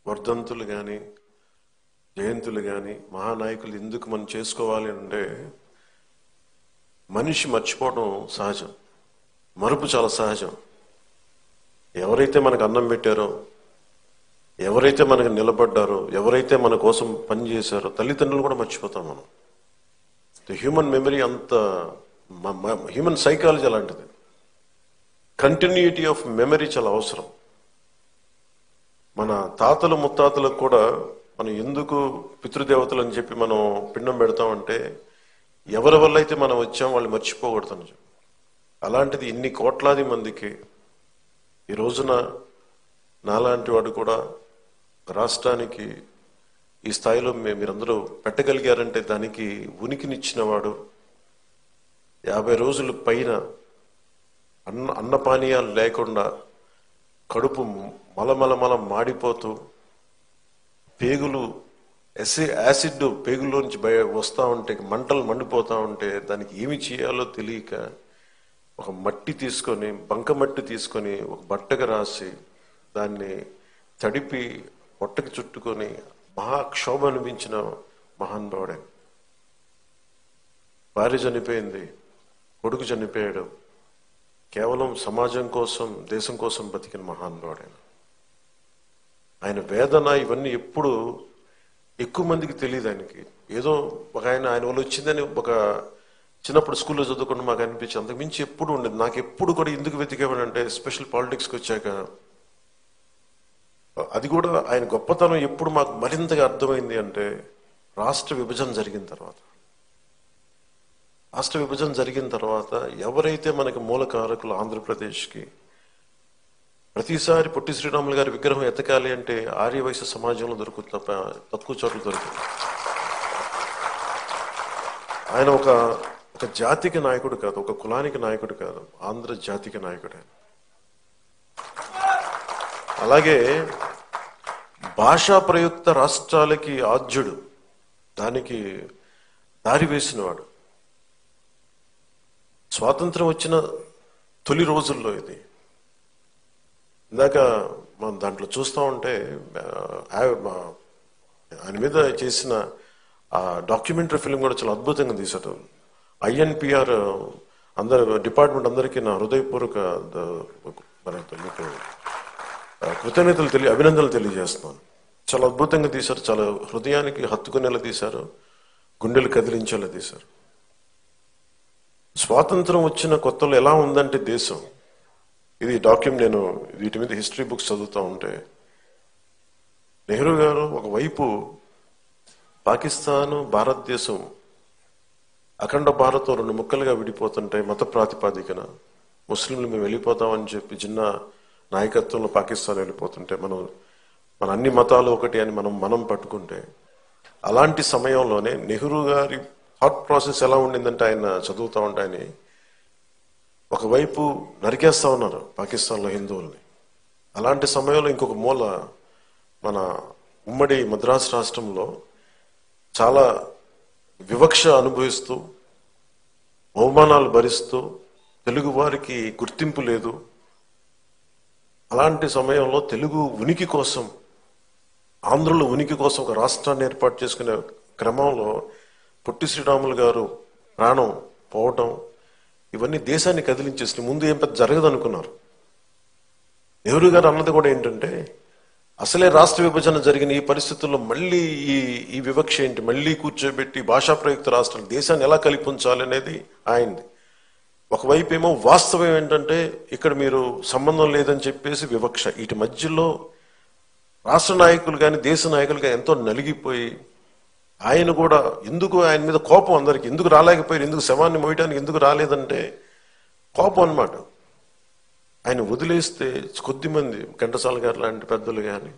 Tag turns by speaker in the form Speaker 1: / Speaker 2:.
Speaker 1: వర్ధంతులు కానీ జయంతులు కానీ మహానాయకులు ఎందుకు మనం చేసుకోవాలి అంటే మనిషి మర్చిపోవడం సహజం, మరుపు చాలా సహజం. ఎవరైతే మనకు అన్నం పెట్టారో, ఎవరైతే మనకు నిలబడ్డారో, ఎవరైతే మన కోసం పనిచేశారో తల్లిదండ్రులు కూడా మర్చిపోతాం మనం. హ్యూమన్ మెమరీ అంత, హ్యూమన్ సైకాలజీ అలాంటిది. కంటిన్యూటీ ఆఫ్ మెమరీ చాలా అవసరం. మన తాతలు ముత్తాతలకు కూడా మనం ఎందుకు పితృదేవతలు అని చెప్పి మనం పిండం పెడతామంటే ఎవరి వల్ల అయితే మనం వచ్చాం వాళ్ళు మర్చిపోకూడదని చెప్పి. అలాంటిది ఇన్ని కోట్లాది మందికి ఈ రోజున నాలాంటి వాడు కూడా రాష్ట్రానికి ఈ స్థాయిలో మీరందరూ పెట్టగలిగారంటే దానికి ఉనికినిచ్చిన వాడు. 50 రోజుల పైన అన్నపానీయాలు లేకుండా కడుపు మలమలమల మాడిపోతూ పేగులు యాసిడ్ పేగుల్లోంచి వస్తూ ఉంటే మంటలు మండిపోతూ ఉంటే దానికి ఏమి చేయాలో తెలియక ఒక మట్టి తీసుకొని, బంకమట్టి తీసుకొని ఒక బట్టగా రాసి దాన్ని తడిపి పొట్టకి చుట్టుకొని మహాక్షోభ అనిపించిన మహానుభావుడే. భార్య చనిపోయింది, కొడుకు చనిపోయాడు, కేవలం సమాజం కోసం దేశం కోసం బతికిన మహానుభావుడే. ఆయన వేదన ఇవన్నీ ఎప్పుడు ఎక్కువ మందికి తెలియదు. ఆయనకి ఏదో ఒక ఆయన వల్ల వచ్చిందని ఒక చిన్నప్పుడు స్కూల్లో చదువుకుంటూ మాకు అనిపించి అంతకు మించి ఎప్పుడు ఉండేది. నాకు ఎప్పుడు కూడా ఎందుకు వెతికేవాడంటే స్పెషల్ పాలిటిక్స్కి వచ్చాక అది కూడా ఆయన గొప్పతనం ఎప్పుడు మాకు మరింతగా అర్థమైంది అంటే రాష్ట్ర విభజన జరిగిన తర్వాత ఎవరైతే మనకి మూలకారకులు ఆంధ్రప్రదేశ్కి ప్రతిసారి పొట్టి శ్రీరాములు గారి విగ్రహం ఎతకాలి అంటే ఆర్యవైశ్య సమాజంలో దొరుకుతుంది తప్ప తక్కువ చోట్ల దొరుకుతుంది. ఆయన ఒక జాతికి నాయకుడు కాదు, ఒక కులానికి నాయకుడు కాదు, ఆంధ్ర జాతికి నాయకుడు. అలాగే భాషా ప్రయుక్త రాష్ట్రాలకి ఆద్యుడు, దానికి దారి వేసినవాడు. స్వాతంత్రం వచ్చిన తొలి రోజుల్లో ఇది ఇందాక మనం దాంట్లో చూస్తూ ఉంటే ఆయన మీద చేసిన ఆ డాక్యుమెంటరీ ఫిల్మ్ కూడా చాలా అద్భుతంగా తీశారు. INPR డిపార్ట్మెంట్ అందరికీ నా హృదయపూర్వక అభినందనలు తెలియజేస్తున్నాను. చాలా అద్భుతంగా తీశారు, చాలా హృదయానికి హత్తుకునేలా తీశారు, గుండెలు కదిలించేలా తీశారు. స్వాతంత్రం వచ్చిన కొత్తలో ఎలా ఉందంటే దేశం, ఇది నేను వీటి మీద హిస్టరీ బుక్స్ చదువుతూ ఉంటే నెహ్రూ గారు ఒకవైపు పాకిస్తాను భారతదేశం అఖండ భారతం 2 ముక్కలుగా విడిపోతుంటే మత ప్రాతిపాదికన ముస్లింలు మేము వెళ్ళిపోతామని చెప్పి చిన్న నాయకత్వంలో పాకిస్తాన్ వెళ్ళిపోతుంటే మన అన్ని మతాలు ఒకటి అని మనం పట్టుకుంటే, అలాంటి సమయంలోనే నెహ్రూ గారి థాట్ ప్రాసెస్ ఎలా ఉండిందంటే ఆయన చదువుతూ ఉంటే ఆయన ఒకవైపు నరికేస్తా ఉన్నారు పాకిస్తాన్లో హిందువుల్ని. అలాంటి సమయంలో ఇంకొక మూల మన ఉమ్మడి మద్రాసు రాష్ట్రంలో చాలా వివక్ష అనుభవిస్తూ అవమానాలు భరిస్తూ తెలుగు వారికి గుర్తింపు లేదు. అలాంటి సమయంలో తెలుగు ఉనికి కోసం, ఆంధ్రుల ఉనికి కోసం ఒక రాష్ట్రాన్ని ఏర్పాటు చేసుకునే క్రమంలో పొట్టి శ్రీరాములు గారు ప్రాణం పోవటం ఇవన్నీ దేశాన్ని కదిలించేసి ముందు ఏం పెద్ద జరగదు అనుకున్నారు. నెహ్రూ గారు అన్నది కూడా ఏంటంటే అసలే రాష్ట్ర విభజన జరిగిన ఈ పరిస్థితుల్లో మళ్ళీ ఈ వివక్ష ఏంటి, మళ్ళీ కూర్చోబెట్టి భాషా ప్రయుక్త రాష్ట్రాలు దేశాన్ని ఎలా కలిపించాలి అనేది ఆయనది. ఒకవైపు ఏమో వాస్తవం ఏంటంటే ఇక్కడ మీరు సంబంధం లేదని చెప్పేసి వివక్ష. వీటి మధ్యలో రాష్ట్ర నాయకులు కానీ దేశ నాయకులు కానీ ఎంతో నలిగిపోయి ఆయన కూడా ఎందుకు ఆయన మీద కోపం, అందరికి ఎందుకు రాలేకపోయారు, ఎందుకు శవాన్ని మోయడానికి ఎందుకు రాలేదంటే కోపం అన్నమాట. ఆయన వదిలేస్తే కొద్దిమంది ఘంటసాల గారు లాంటి పెద్దలు కానీ